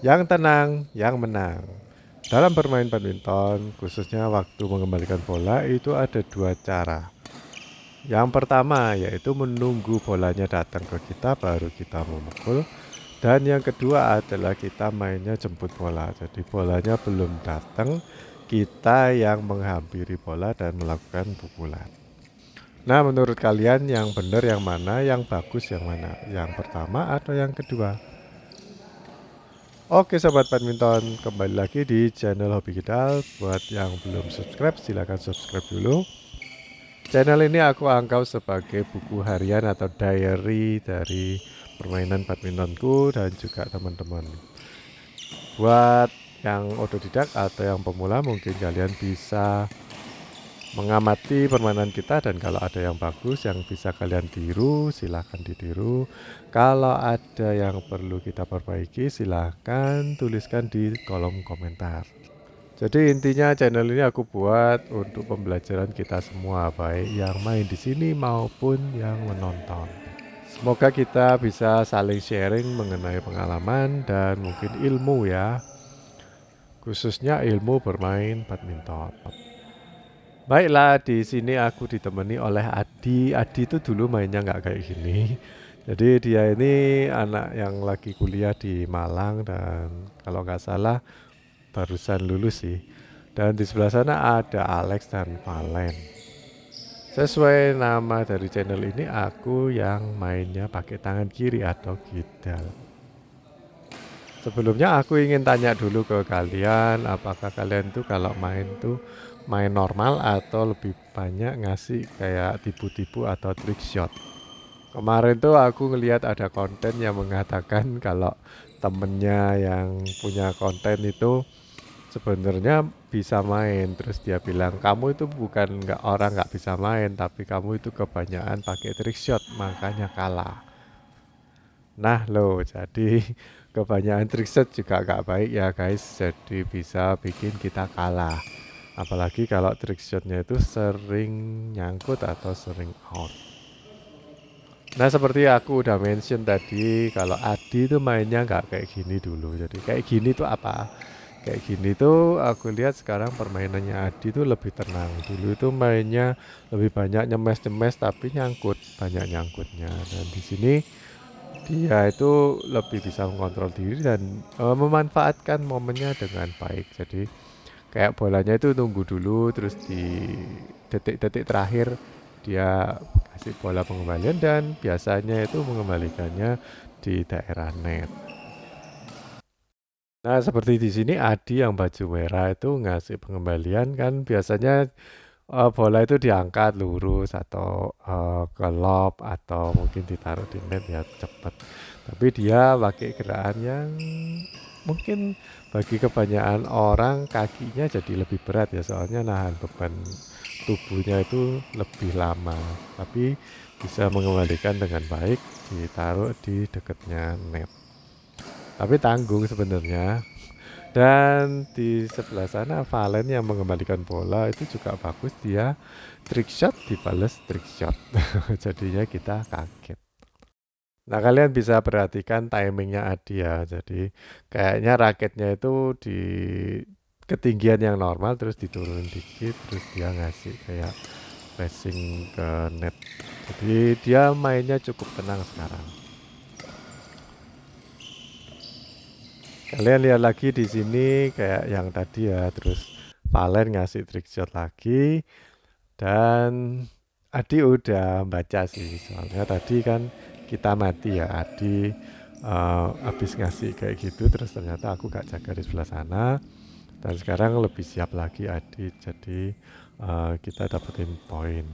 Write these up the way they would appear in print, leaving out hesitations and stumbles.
Yang tenang, yang menang. Dalam bermain badminton, khususnya waktu mengembalikan bola, itu ada dua cara. Yang pertama yaitu menunggu bolanya datang ke kita baru kita memukul. Dan yang kedua adalah kita mainnya jemput bola. Jadi bolanya belum datang, kita yang menghampiri bola dan melakukan pukulan. Nah, menurut kalian yang benar yang mana, yang bagus yang mana? Yang pertama atau yang kedua? Oke sobat badminton, kembali lagi di channel Hobi Kidal. Buat yang belum subscribe, silahkan subscribe dulu. Channel ini aku anggap sebagai buku harian atau diary dari permainan badmintonku dan juga teman-teman. Buat yang otodidak atau yang pemula mungkin kalian bisa mengamati permainan kita dan kalau ada yang bagus yang bisa kalian tiru silahkan ditiru. Kalau ada yang perlu kita perbaiki silahkan tuliskan di kolom komentar. Jadi intinya channel ini aku buat untuk pembelajaran kita semua baik yang main di sini maupun yang menonton. Semoga kita bisa saling sharing mengenai pengalaman dan mungkin ilmu ya, khususnya ilmu bermain badminton. Baiklah, di sini aku ditemani oleh Adi. Adi itu dulu mainnya nggak kayak gini. Jadi dia ini anak yang lagi kuliah di Malang dan kalau nggak salah barusan lulus sih. Dan di sebelah sana ada Alex dan Valen. Sesuai nama dari channel ini, aku yang mainnya pakai tangan kiri atau kidal. Sebelumnya aku ingin tanya dulu ke kalian, apakah kalian tuh kalau main tuh main normal atau lebih banyak ngasih kayak tipu-tipu atau trick shot? Kemarin tuh aku ngelihat ada konten yang mengatakan kalau temennya yang punya konten itu sebenarnya bisa main, terus dia bilang kamu itu bukan nggak orang nggak bisa main, tapi kamu itu kebanyakan pakai trick shot makanya kalah. Nah loh, jadi kebanyakan trick shot juga gak baik ya guys, jadi bisa bikin kita kalah. Apalagi kalau trick shotnya itu sering nyangkut atau sering out. Nah seperti aku udah mention tadi, kalau Adi tuh mainnya nggak kayak gini dulu. Jadi kayak gini tuh apa? Kayak gini tuh aku lihat sekarang permainannya Adi tuh lebih tenang. Dulu itu mainnya lebih banyak nyemes-nyemes tapi nyangkut, banyak nyangkutnya. Dan di sini dia itu lebih bisa mengontrol diri dan memanfaatkan momennya dengan baik. Jadi kayak bolanya itu tunggu dulu, terus di detik-detik terakhir dia kasih bola pengembalian dan biasanya itu mengembalikannya di daerah net. Nah, seperti di sini Adi yang baju merah itu ngasih pengembalian kan biasanya bola itu diangkat lurus atau ke lob atau mungkin ditaruh di net ya cepet. Tapi dia pakai gerakan yang mungkin bagi kebanyakan orang kakinya jadi lebih berat ya soalnya nahan beban tubuhnya itu lebih lama. Tapi bisa mengembalikan dengan baik ditaruh di dekatnya net. Tapi tanggung sebenarnya. Dan di sebelah sana Valen yang mengembalikan bola itu juga bagus, dia trick shot dibales trick shot. Jadinya kita kaget. Nah kalian bisa perhatikan timingnya Adi ya. Jadi kayaknya raketnya itu di ketinggian yang normal terus diturunin dikit terus dia ngasih kayak passing ke net. Jadi dia mainnya cukup tenang sekarang. Kalian lihat lagi di sini kayak yang tadi ya, terus Valen ngasih trick shot lagi dan Adi udah baca sih soalnya tadi kan kita mati ya Adi habis ngasih kayak gitu terus ternyata aku gak jaga di sebelah sana dan sekarang lebih siap lagi Adi jadi kita dapetin poin.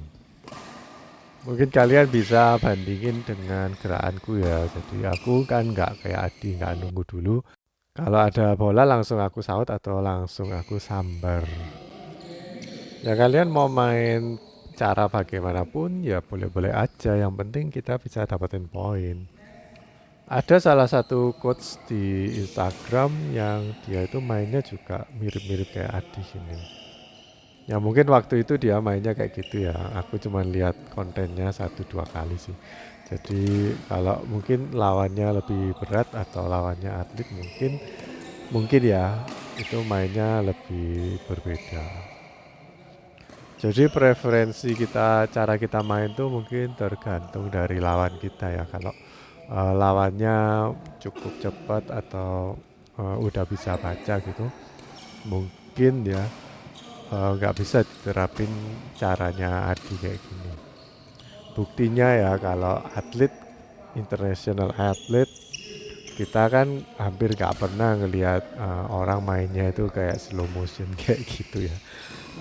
Mungkin kalian bisa bandingin dengan gerakanku ya. Jadi aku kan nggak kayak Adi nggak nunggu dulu. Kalau ada bola langsung aku saut atau langsung aku sambar. Ya kalian mau main cara bagaimanapun ya boleh-boleh aja. Yang penting kita bisa dapetin poin. Ada salah satu coach di Instagram yang dia itu mainnya juga mirip-mirip kayak Adi ini. Ya mungkin waktu itu dia mainnya kayak gitu ya. Aku cuma lihat kontennya satu dua kali sih. Jadi kalau mungkin lawannya lebih berat atau lawannya atlet mungkin mungkin ya itu mainnya lebih berbeda. Jadi preferensi kita, cara kita main tuh mungkin tergantung dari lawan kita ya. Kalau lawannya cukup cepat atau udah bisa baca gitu, mungkin ya nggak bisa diterapin caranya Adi kayak gini. Buktinya ya kalau atlet, international atlet, kita kan hampir nggak pernah ngelihat orang mainnya itu kayak slow motion kayak gitu ya.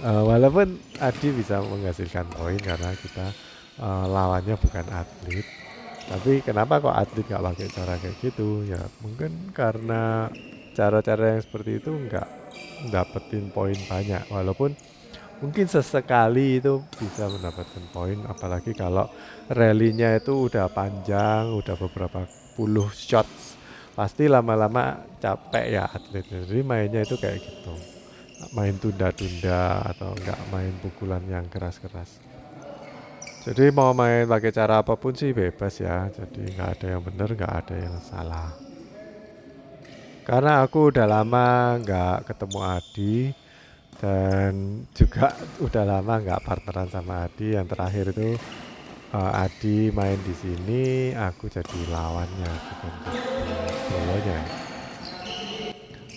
Walaupun Adi bisa menghasilkan poin karena kita lawannya bukan atlet, tapi kenapa kok atlet nggak pakai cara kayak gitu? Ya mungkin karena cara-cara yang seperti itu nggak dapetin poin banyak, walaupun mungkin sesekali itu bisa mendapatkan poin, apalagi kalau rally-nya itu udah panjang, udah beberapa puluh shots, pasti lama-lama capek ya atletnya. Jadi mainnya itu kayak gitu, main tunda-tunda atau enggak main pukulan yang keras-keras. Jadi mau main pakai cara apapun sih bebas ya. Jadi nggak ada yang benar, nggak ada yang salah. Karena aku udah lama nggak ketemu Adi dan juga udah lama nggak partneran sama Adi. Yang terakhir itu Adi main di sini, aku jadi lawannya bukan jadi bolonya.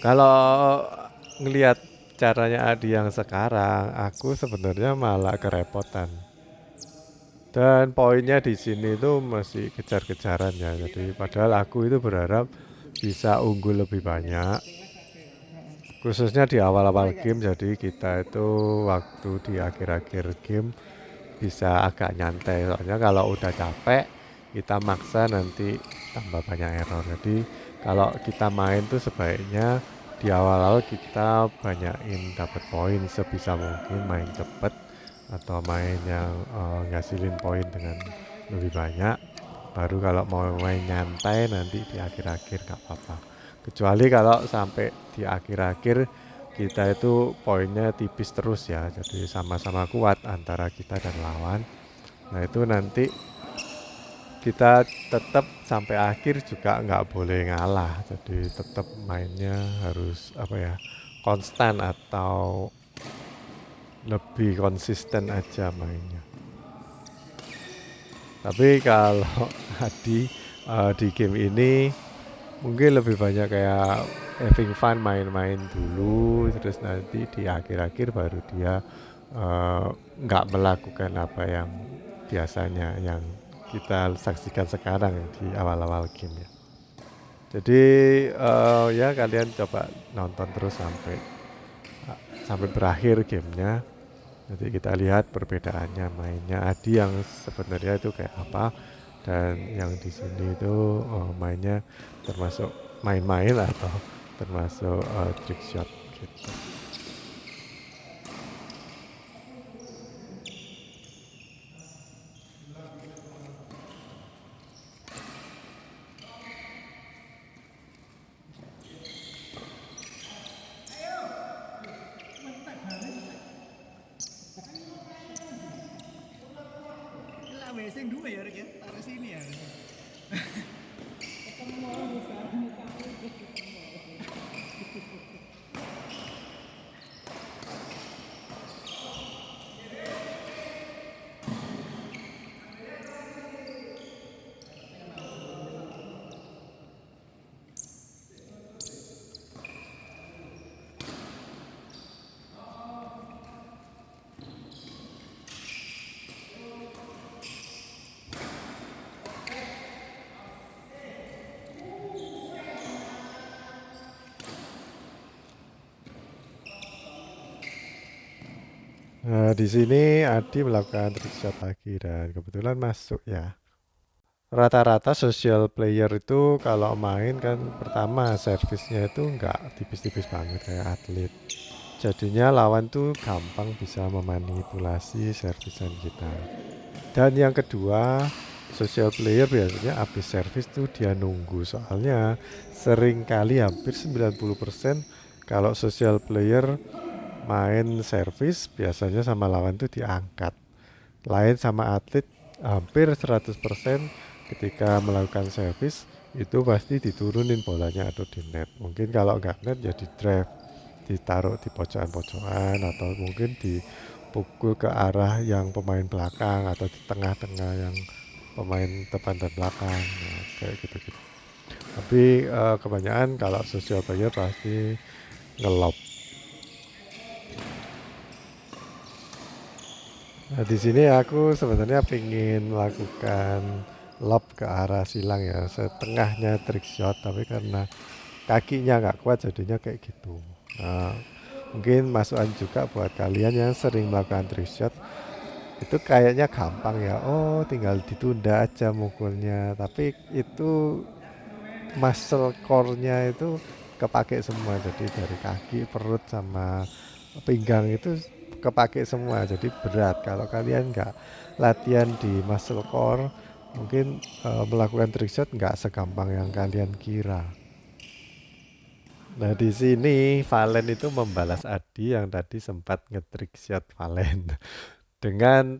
Kalau ngelihat caranya Adi yang sekarang, aku sebenarnya malah kerepotan. Dan poinnya di sini tuh masih kejar-kejaran ya. Jadi padahal aku itu berharap bisa unggul lebih banyak. Khususnya di awal-awal game, jadi kita itu waktu di akhir-akhir game bisa agak nyantai. Soalnya kalau udah capek, kita maksa nanti tambah banyak error. Jadi kalau kita main tuh sebaiknya di awal-awal kita banyakin dapat poin sebisa mungkin, main cepet atau main yang ngasilin poin dengan lebih banyak. Baru kalau mau main nyantai nanti di akhir-akhir gak apa-apa. Kecuali kalau sampai di akhir-akhir kita itu poinnya tipis terus ya, jadi sama-sama kuat antara kita dan lawan. Nah itu nanti kita tetap sampai akhir juga nggak boleh ngalah, jadi tetap mainnya harus apa ya, konstan atau lebih konsisten aja mainnya. Tapi kalau Adi di game ini mungkin lebih banyak kayak having fun, main-main dulu, terus nanti di akhir-akhir baru dia eh, nggak melakukan apa yang biasanya yang kita saksikan sekarang di awal-awal game ya. Jadi ya kalian coba nonton terus sampai sampai berakhir gamenya. Nanti kita lihat perbedaannya mainnya Adi yang sebenarnya itu kayak apa dan yang di sini itu mainnya termasuk main-main atau termasuk trick shot gitu. Lah WC dua ya Rek ya, taruh sini ya. Nah, di sini Adi melakukan trick shot lagi dan kebetulan masuk ya. Rata-rata social player itu kalau main kan pertama servisnya itu nggak tipis-tipis banget kayak atlet. Jadinya lawan tuh gampang bisa memanipulasi servisan kita. Dan yang kedua, social player biasanya habis servis tuh dia nunggu. Soalnya sering kali hampir 90% kalau social player main servis biasanya sama lawan tuh diangkat. Lain sama atlet hampir 100% ketika melakukan servis itu pasti diturunin bolanya atau di net. Mungkin kalau nggak net ya di drive, ditaruh di pojokan-pojokan atau mungkin dipukul ke arah yang pemain belakang atau di tengah-tengah yang pemain depan dan belakang. Nah, kayak gitu-gitu. Tapi kebanyakan kalau social player pasti ngelob. Nah, di sini aku sebenarnya pengen melakukan lob ke arah silang ya, setengahnya trick shot, tapi karena kakinya nggak kuat jadinya kayak gitu. Nah, mungkin masukan juga buat kalian yang sering melakukan trick shot, itu kayaknya gampang ya. Oh, tinggal ditunda aja mukulnya, tapi itu muscle core-nya itu kepake semua. Jadi dari kaki, perut sama pinggang itu kepake semua. Jadi berat. Kalau kalian nggak latihan di muscle core, mungkin melakukan trick shot nggak segampang yang kalian kira. Nah, di sini Valen itu membalas Adi yang tadi sempat nge-trick shot Valen dengan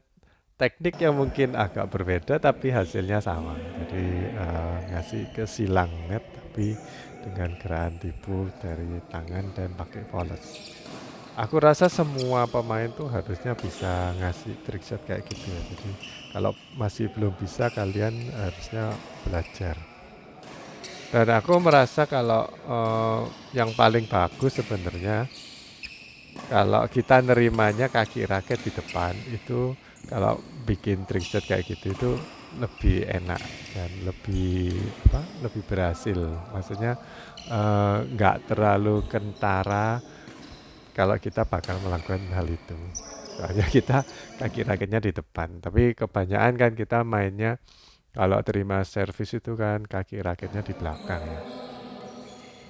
teknik yang mungkin agak berbeda tapi hasilnya sama. Jadi ngasih ke silang net tapi dengan gerakan tipu dari tangan dan pakai volley. Aku rasa semua pemain tuh harusnya bisa ngasih trick shot kayak gitu ya. Jadi kalau masih belum bisa kalian harusnya belajar. Dan aku merasa kalau yang paling bagus sebenarnya kalau kita nerimanya kaki raket di depan itu, kalau bikin trick shot kayak gitu itu lebih enak dan lebih apa? Lebih berhasil. Maksudnya nggak terlalu kentara kalau kita bakal melakukan hal itu. Soalnya kita kaki raketnya di depan, tapi kebanyakan kan kita mainnya kalau terima servis itu kan kaki raketnya di belakang ya.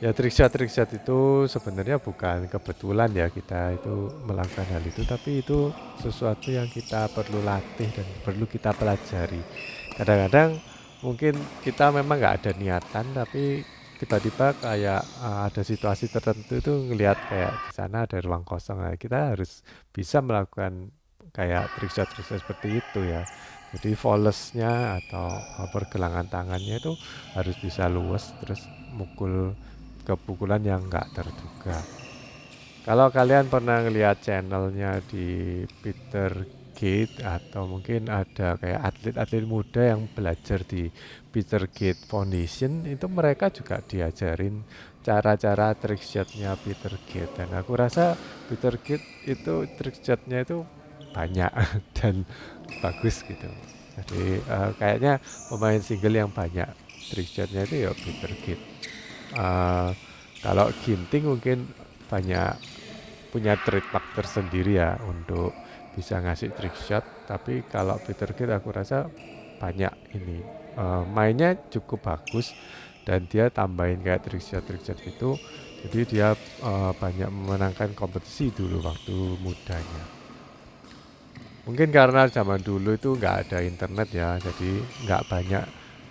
Ya trick shot itu sebenarnya bukan kebetulan ya kita itu melakukan hal itu, tapi itu sesuatu yang kita perlu latih dan perlu kita pelajari. Kadang-kadang mungkin kita memang nggak ada niatan, tapi tiba-tiba kayak ada situasi tertentu itu ngelihat kayak di sana ada ruang kosong. Nah, kita harus bisa melakukan kayak trick shot seperti itu ya. Jadi volley-nya atau pergelangan tangannya itu harus bisa luas terus mukul ke pukulan yang nggak terduga. Kalau kalian pernah ngelihat channelnya di Peter Gate atau mungkin ada kayak atlet-atlet muda yang belajar di Peter Gate Foundation, itu mereka juga diajarin cara-cara trick shotnya Peter Gate, dan aku rasa Peter Gate itu trick shotnya itu banyak dan bagus gitu. Jadi kayaknya pemain single yang banyak trick shotnya itu ya Peter Gate. Uh, Kalau Ginting mungkin banyak punya trademark tersendiri ya untuk bisa ngasih trick shot, tapi kalau Peter Kid aku rasa banyak ini mainnya cukup bagus dan dia tambahin kayak trick shot itu, jadi dia banyak memenangkan kompetisi dulu waktu mudanya. Mungkin karena zaman dulu itu nggak ada internet ya, jadi nggak banyak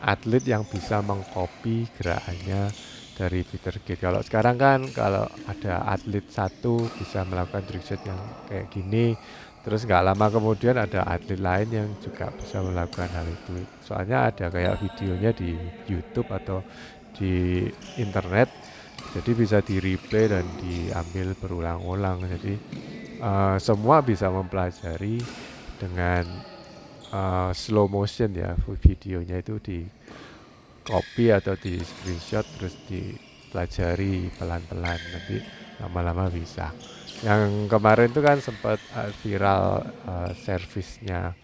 atlet yang bisa mengcopy gerakannya dari Peter Gate. Kalau sekarang kan kalau ada atlet satu bisa melakukan trick shot yang kayak gini, terus nggak lama kemudian ada atlet lain yang juga bisa melakukan hal itu. Soalnya ada kayak videonya di YouTube atau di internet, jadi bisa di replay dan diambil berulang-ulang. Jadi semua bisa mempelajari dengan slow motion ya, videonya itu di copy atau di screenshot terus dipelajari pelan-pelan, nanti lama-lama bisa. Yang kemarin itu kan sempat viral servisnya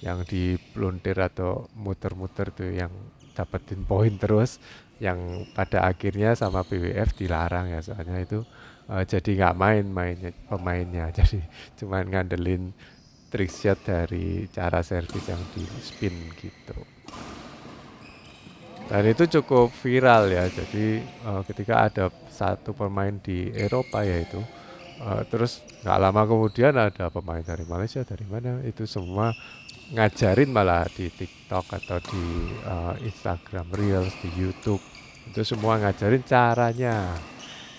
yang dipeluntir atau muter-muter tuh yang dapetin poin terus, yang pada akhirnya sama BWF dilarang ya, soalnya itu jadi nggak mainnya pemainnya jadi cuman ngandelin trick shot dari cara servis yang di spin gitu. Dan itu cukup viral ya. Jadi ketika ada satu pemain di Eropa yaitu terus nggak lama kemudian ada pemain dari Malaysia, dari mana itu semua ngajarin malah di TikTok atau di Instagram Reels, di YouTube, itu semua ngajarin caranya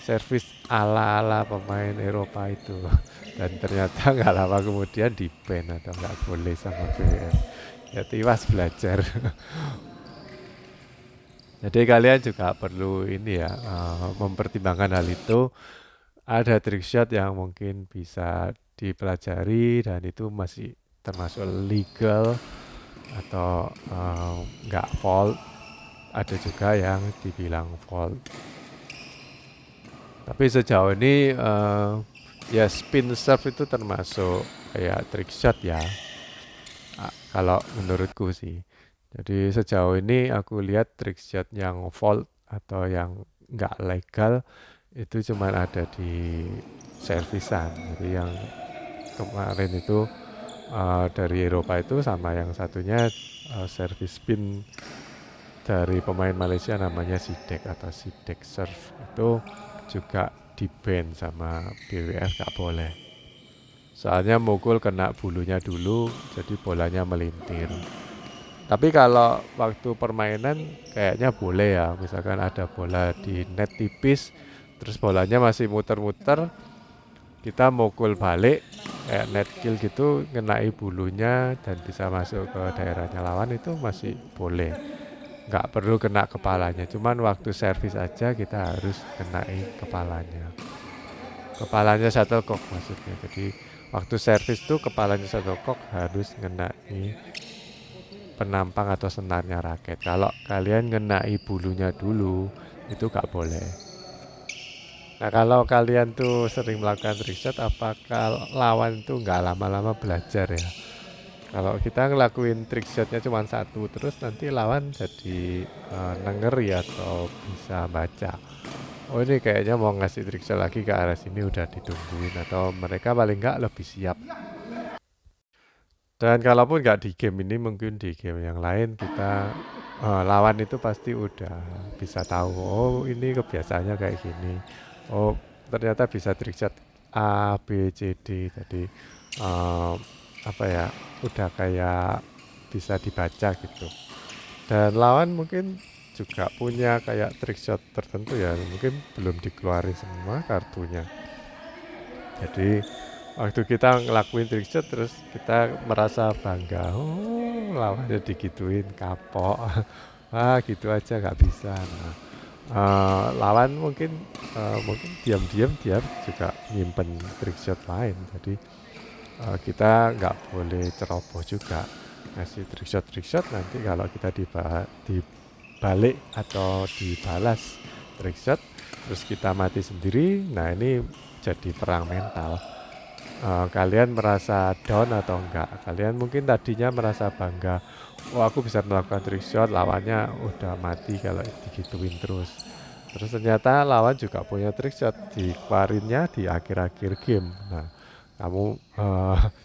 servis ala-ala pemain Eropa itu. Dan ternyata nggak lama kemudian di ban atau nggak boleh sama BWF. Ya tiwas belajar. Jadi kalian juga perlu ini ya, mempertimbangkan hal itu. Ada trick shot yang mungkin bisa dipelajari dan itu masih termasuk legal atau nggak fault. Ada juga yang dibilang fault. Tapi sejauh ini ya spin serve itu termasuk kayak trick shot ya. Kalau menurutku sih. Jadi sejauh ini aku lihat trick shot yang fault atau yang nggak legal itu cuman ada di servisan. Jadi yang kemarin itu dari Eropa itu sama yang satunya service spin dari pemain Malaysia namanya Sidek atau Sidek Surf itu juga di ban sama BWF gak boleh. Soalnya mukul kena bulunya dulu, jadi bolanya melintir. Tapi kalau waktu permainan kayaknya boleh ya, misalkan ada bola di net tipis, terus bolanya masih muter-muter, kita mukul balik kayak net kill gitu, ngenai bulunya dan bisa masuk ke daerahnya lawan itu masih boleh. Nggak perlu kena kepalanya, cuman waktu servis aja kita harus kenai kepalanya. Kepalanya shuttlecock maksudnya. Jadi waktu servis tuh kepalanya shuttlecock harus ngenai penampang atau senarnya raket. Kalau kalian ngenai bulunya dulu, itu nggak boleh. Nah kalau kalian tuh sering melakukan riset, apakah lawan tuh nggak lama-lama belajar ya? Kalau kita ngelakuin trick shotnya cuma satu, terus nanti lawan jadi nengeri atau bisa baca. Oh ini kayaknya mau ngasih trick shot lagi ke arah sini udah ditungguin atau mereka paling nggak lebih siap. Dan kalaupun nggak di game ini mungkin di game yang lain kita lawan itu pasti udah bisa tahu. Oh ini kebiasaannya kayak gini. Oh ternyata bisa trick shot A, B, C, D. Jadi eh, apa ya? Udah kayak bisa dibaca gitu. Dan lawan mungkin juga punya kayak trick shot tertentu ya, mungkin belum dikeluarin semua kartunya. Jadi waktu kita ngelakuin trick shot terus kita merasa bangga, oh lawannya digituin kapok, ah gitu aja nggak bisa. Nah, lawan mungkin diam-diam dia juga nyimpen trick shot lain. Jadi kita nggak boleh ceroboh juga ngasih trick shot nanti kalau kita dibalik atau dibalas trick shot terus kita mati sendiri. Nah ini jadi perang mental. Kalian merasa down atau enggak? Kalian mungkin tadinya merasa bangga, oh aku bisa melakukan trick shot, lawannya udah mati kalau digituin terus. Terus ternyata lawan juga punya trick shot, dikeluarinnya di akhir-akhir game. Nah, kamu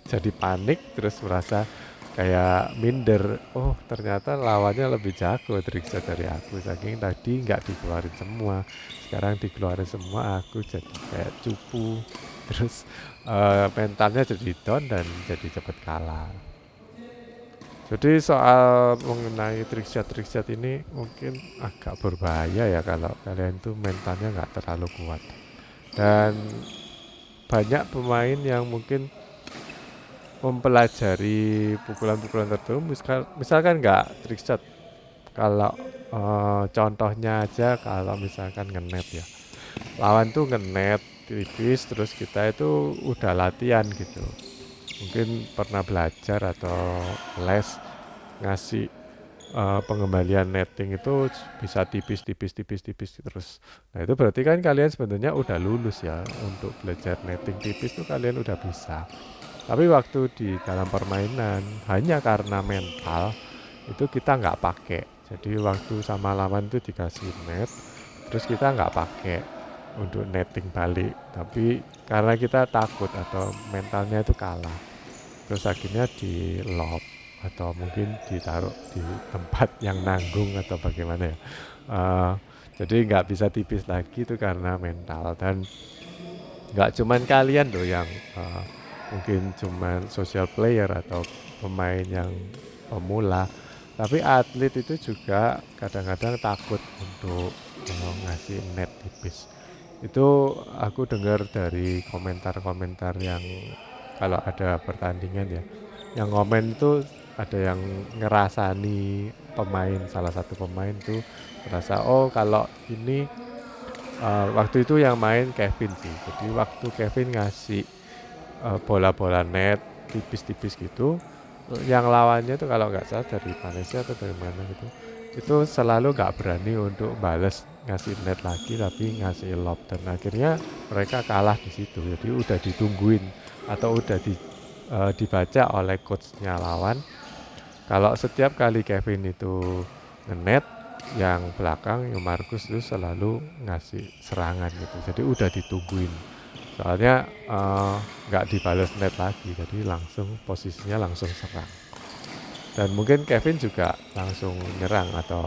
jadi panik terus merasa kayak minder. Oh ternyata lawannya lebih jago trick shot dari aku. Saking tadi nggak dikeluarin semua, sekarang dikeluarin semua, aku jadi kayak cupu. Terus mentalnya jadi down dan jadi cepat kalah. Jadi soal mengenai trick shot ini mungkin agak berbahaya ya kalau kalian tuh mentalnya nggak terlalu kuat. Dan banyak pemain yang mungkin mempelajari pukulan-pukulan tertentu, misalkan nggak trick shot. Kalau contohnya aja kalau misalkan ngenet ya, lawan tuh ngenet tipis terus kita itu udah latihan gitu, mungkin pernah belajar atau les ngasih pengembalian netting itu bisa tipis terus. Nah itu berarti kan kalian sebenarnya udah lulus ya untuk belajar netting tipis tuh kalian udah bisa. Tapi waktu di dalam permainan hanya karena mental itu kita nggak pakai. Jadi waktu sama lawan tuh dikasih net, terus kita nggak pakai untuk netting balik. Tapi karena kita takut atau mentalnya itu kalah, terus akhirnya di lob atau mungkin ditaruh di tempat yang nanggung atau bagaimana ya. Uh, jadi nggak bisa tipis lagi itu karena mental dan nggak cuman kalian loh yang mungkin cuman social player atau pemain yang pemula, tapi atlet itu juga kadang-kadang takut untuk ngasih net tipis. Itu aku dengar dari komentar-komentar yang kalau ada pertandingan ya, yang komen itu ada yang ngerasani pemain, salah satu pemain tuh merasa oh kalau ini waktu itu yang main Kevin sih. Jadi waktu Kevin ngasih bola-bola net tipis-tipis gitu, yang lawannya tuh kalau nggak salah dari Malaysia atau dari mana gitu, itu selalu nggak berani untuk bales ngasih net lagi tapi ngasih lob, dan akhirnya mereka kalah di situ. Jadi udah ditungguin atau udah dibaca oleh coachnya lawan kalau setiap kali Kevin itu nge-net, yang belakang yang Marcus itu selalu ngasih serangan gitu. Jadi udah ditungguin. Soalnya nggak dibales net lagi, jadi langsung posisinya langsung serang. Dan mungkin Kevin juga langsung nyerang atau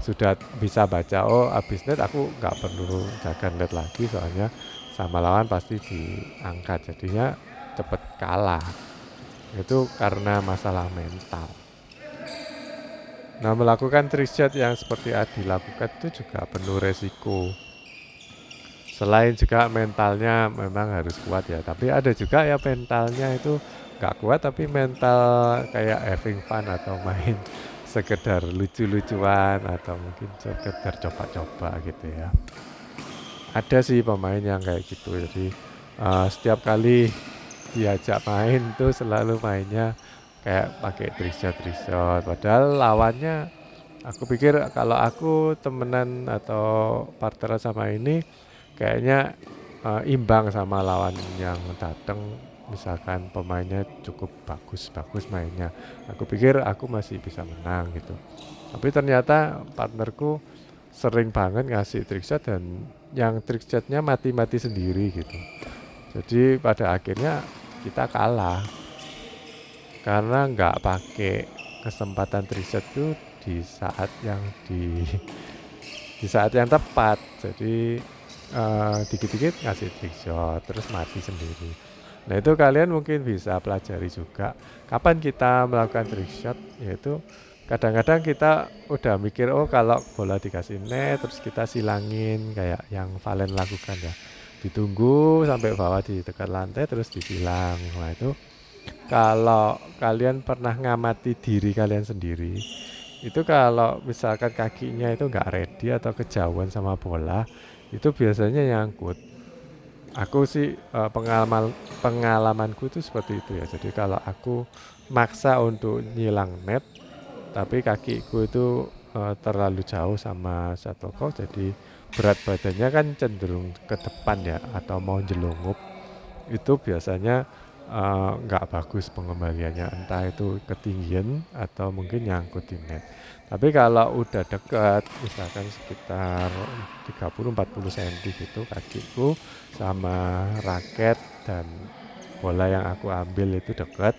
sudah bisa baca oh abis net aku nggak perlu jaga net lagi soalnya sama lawan pasti diangkat, jadinya cepet kalah. Itu karena masalah mental. Nah, melakukan trick shot yang seperti Adi lakukan itu juga penuh resiko. Selain juga mentalnya memang harus kuat ya, tapi ada juga ya mentalnya itu gak kuat tapi mental kayak having fun atau main sekedar lucu-lucuan atau mungkin sekedar coba-coba gitu ya. Ada sih pemain yang kayak gitu, jadi setiap kali diajak main tuh selalu mainnya kayak pakai trick shot, padahal lawannya aku pikir kalau aku temenan atau partner sama ini kayaknya imbang sama lawan yang datang, misalkan pemainnya cukup bagus mainnya, aku pikir aku masih bisa menang gitu, tapi ternyata partnerku sering banget ngasih trick shot dan yang trick shotnya mati-mati sendiri gitu. Jadi pada akhirnya kita kalah karena nggak pakai kesempatan trick shot itu di saat yang di saat yang tepat. Jadi dikit-dikit ngasih trick shot terus mati sendiri. Nah itu kalian mungkin bisa pelajari juga kapan kita melakukan trick shot, yaitu kadang-kadang kita udah mikir oh kalau bola dikasih net terus kita silangin kayak yang Valen lakukan ya, ditunggu sampai bawah di dekat lantai terus disilang. Nah itu kalau kalian pernah ngamati diri kalian sendiri, itu kalau misalkan kakinya itu nggak ready atau kejauhan sama bola, itu biasanya nyangkut. Aku sih pengalamanku itu seperti itu ya. Jadi kalau aku maksa untuk nyilang net, tapi kakiku itu terlalu jauh sama shuttlecock, jadi berat badannya kan cenderung ke depan ya atau mau jelungup, itu biasanya nggak bagus pengembaliannya, entah itu ketinggian atau mungkin nyangkut di net. Tapi kalau udah dekat, misalkan sekitar 30-40 cm gitu kakiku sama raket dan bola yang aku ambil itu dekat,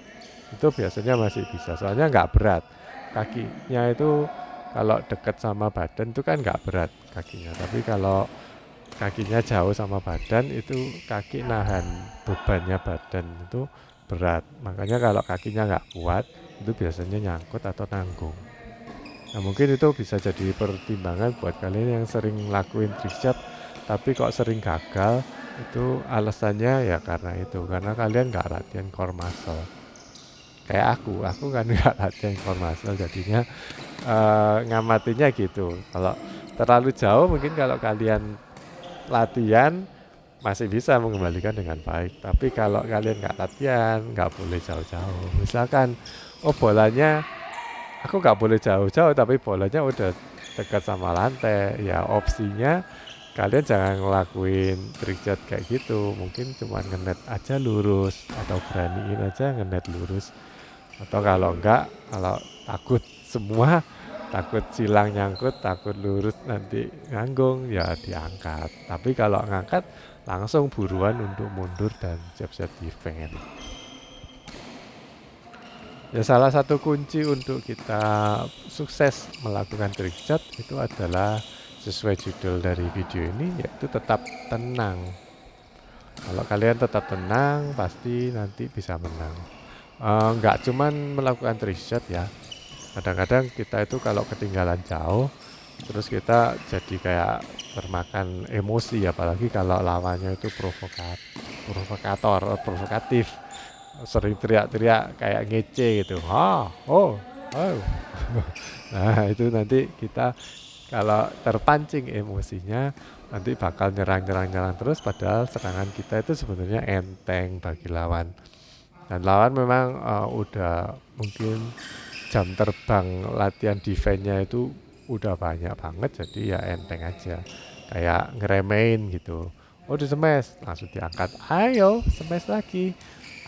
itu biasanya masih bisa, soalnya nggak berat. Kakinya itu kalau dekat sama badan itu kan nggak berat kakinya, tapi kalau kakinya jauh sama badan itu kaki nahan bebannya badan itu berat. Makanya kalau kakinya nggak kuat itu biasanya nyangkut atau nanggung. Nah mungkin itu bisa jadi pertimbangan buat kalian yang sering lakuin trick shot tapi kok sering gagal. Itu alasannya ya karena itu, karena kalian nggak latihan core muscle. Kayak aku kan nggak latihan core muscle, jadinya ngamatinya gitu. Kalau terlalu jauh mungkin kalau kalian latihan masih bisa mengembalikan dengan baik, tapi kalau kalian nggak latihan nggak boleh jauh-jauh. Misalkan oh bolanya aku nggak boleh jauh-jauh tapi bolanya udah dekat sama lantai, ya opsinya kalian jangan ngelakuin trick shot kayak gitu, mungkin cuma ngenet aja lurus atau beraniin aja ngenet lurus, atau kalau enggak, kalau takut semua, takut silang nyangkut, takut lurus nanti nganggung, ya diangkat. Tapi kalau ngangkat langsung buruan untuk mundur dan siap-siap defense. Ya salah satu kunci untuk kita sukses melakukan trick shot itu adalah sesuai judul dari video ini, yaitu tetap tenang. Kalau kalian tetap tenang pasti nanti bisa menang. Nggak cuman melakukan trick shot ya, kadang-kadang kita itu kalau ketinggalan jauh terus kita jadi kayak termakan emosi, apalagi kalau lawannya itu provokatif. sering teriak-teriak kayak ngece gitu. Oh. Nah, itu nanti kita kalau terpancing emosinya nanti bakal nyerang terus, padahal serangan kita itu sebenarnya enteng bagi lawan. Dan lawan memang udah mungkin jam terbang latihan defense-nya itu udah banyak banget, jadi ya enteng aja. Kayak ngeremehin gitu. Oh, di smash, langsung diangkat. Ayo, smash lagi.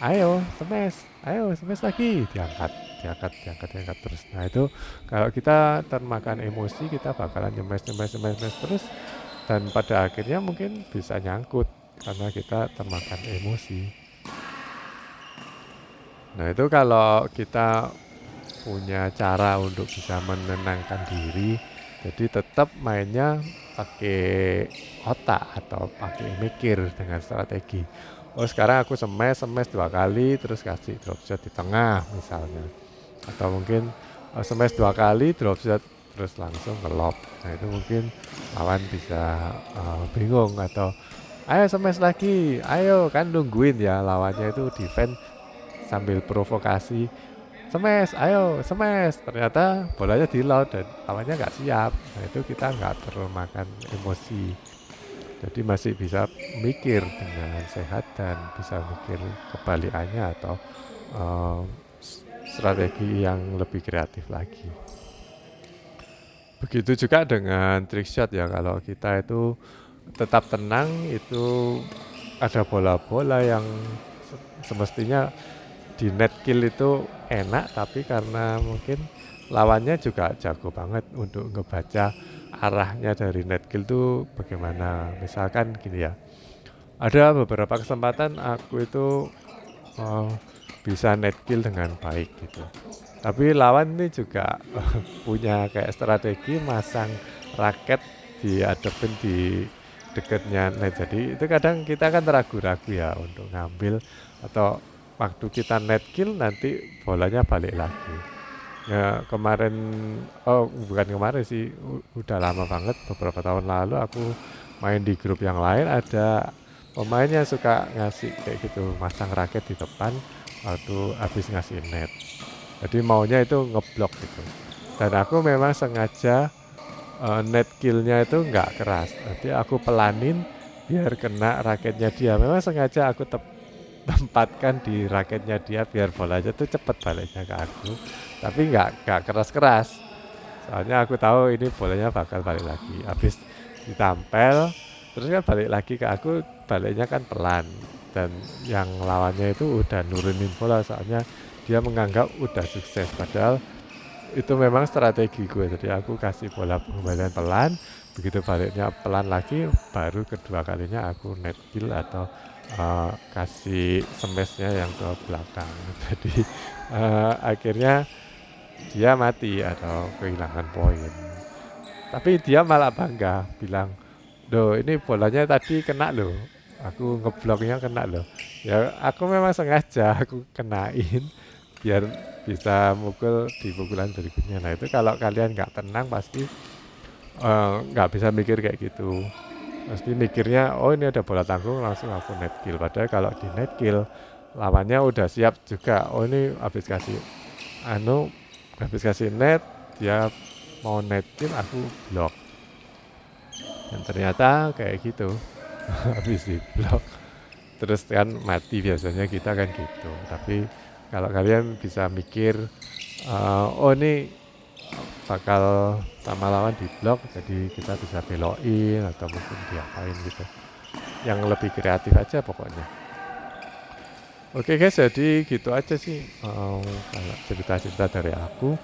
Ayo, smash lagi. Diangkat terus. Nah, itu kalau kita termakan emosi, kita bakalan nyemes terus, dan pada akhirnya mungkin bisa nyangkut karena kita termakan emosi. Nah, itu kalau kita punya cara untuk bisa menenangkan diri, jadi tetap mainnya pakai otak atau pakai mikir dengan strategi. Oh, sekarang aku smash 2 kali terus kasih drop shot di tengah misalnya, atau mungkin smash 2 kali drop shot terus langsung ke lob. Nah, itu mungkin lawan bisa bingung, atau ayo smash lagi, ayo, kan nungguin ya lawannya itu defense sambil provokasi, smash, ayo smash, ternyata bolanya di laut dan lawannya nggak siap. Nah, itu kita nggak perlu makan emosi, jadi masih bisa mikir dengan sehat dan bisa mikir kebalikannya atau uh, strategi yang lebih kreatif lagi. Begitu juga dengan trick shot ya, kalau kita itu tetap tenang, itu ada bola-bola yang semestinya di net kill itu enak, tapi karena mungkin lawannya juga jago banget untuk ngebaca arahnya dari net kill itu bagaimana. Misalkan gini ya, ada beberapa kesempatan aku itu uh, bisa net kill dengan baik gitu, tapi lawan ini juga punya kayak strategi masang raket dihadapin di dekatnya net. Jadi itu kadang kita kan ragu-ragu ya untuk ngambil, atau waktu kita net kill nanti bolanya balik lagi. Ya kemarin, oh bukan kemarin sih, udah lama banget, beberapa tahun lalu aku main di grup yang lain, ada pemainnya suka ngasih kayak gitu, masang raket di depan waktu habis ngasih net. Jadi maunya itu ngeblok gitu. Dan aku memang sengaja net killnya itu nggak keras. Nanti aku pelanin biar kena raketnya dia. Memang sengaja aku tempatkan di raketnya dia biar bolanya tuh cepet baliknya ke aku. Tapi nggak keras-keras. Soalnya aku tahu ini bolanya bakal balik lagi. Habis ditampel, terus kan balik lagi ke aku, baliknya kan pelan. Dan yang lawannya itu udah nurunin bola, soalnya dia menganggap udah sukses. Padahal itu memang strategi gue, jadi aku kasih bola pengembalian pelan, begitu baliknya pelan lagi, baru kedua kalinya aku net kill atau kasih smashnya yang ke belakang. Jadi akhirnya dia mati atau kehilangan poin, tapi dia malah bangga bilang, "Loh, ini bolanya tadi kena loh, aku ngebloknya kena loh." Ya aku memang sengaja aku kenain biar bisa mukul di pukulan berikutnya. Nah, itu kalau kalian nggak tenang pasti nggak bisa mikir kayak gitu. Pasti mikirnya, oh ini ada bola tanggung langsung aku net kill. Padahal kalau di net kill lawannya udah siap juga. Oh ini habis kasih net, dia mau net kill, aku blok. Dan ternyata kayak gitu. Habis di blok terus kan mati, biasanya kita kan gitu. Tapi kalau kalian bisa mikir, oh ini bakal sama lawan di blok, jadi kita bisa belokin atau mungkin diapain gitu, yang lebih kreatif aja pokoknya. Oke guys, jadi gitu aja sih kalau cerita-cerita dari aku.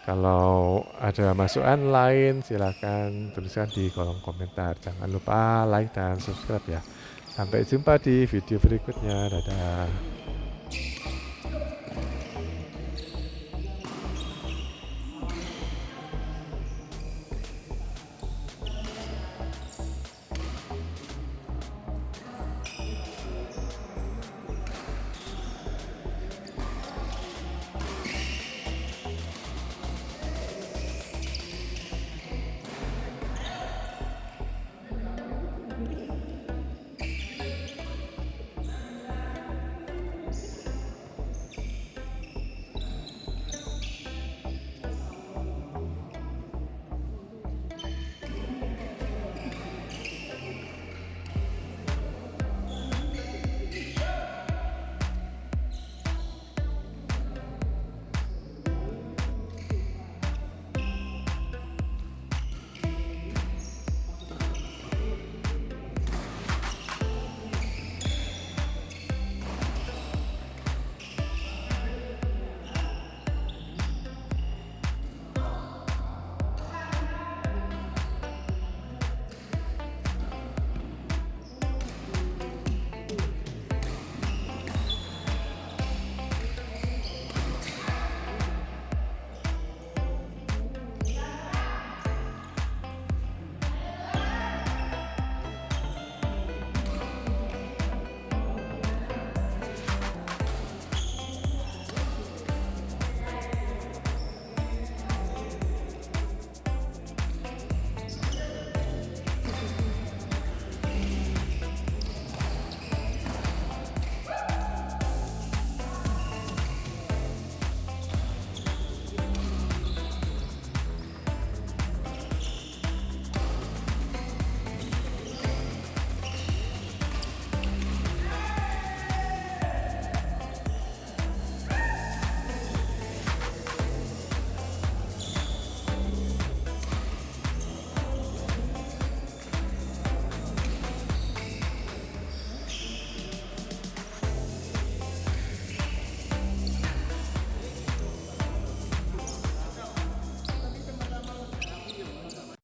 Kalau ada masukan lain silahkan tuliskan di kolom komentar. Jangan lupa like dan subscribe ya. Sampai jumpa di video berikutnya. Dadah.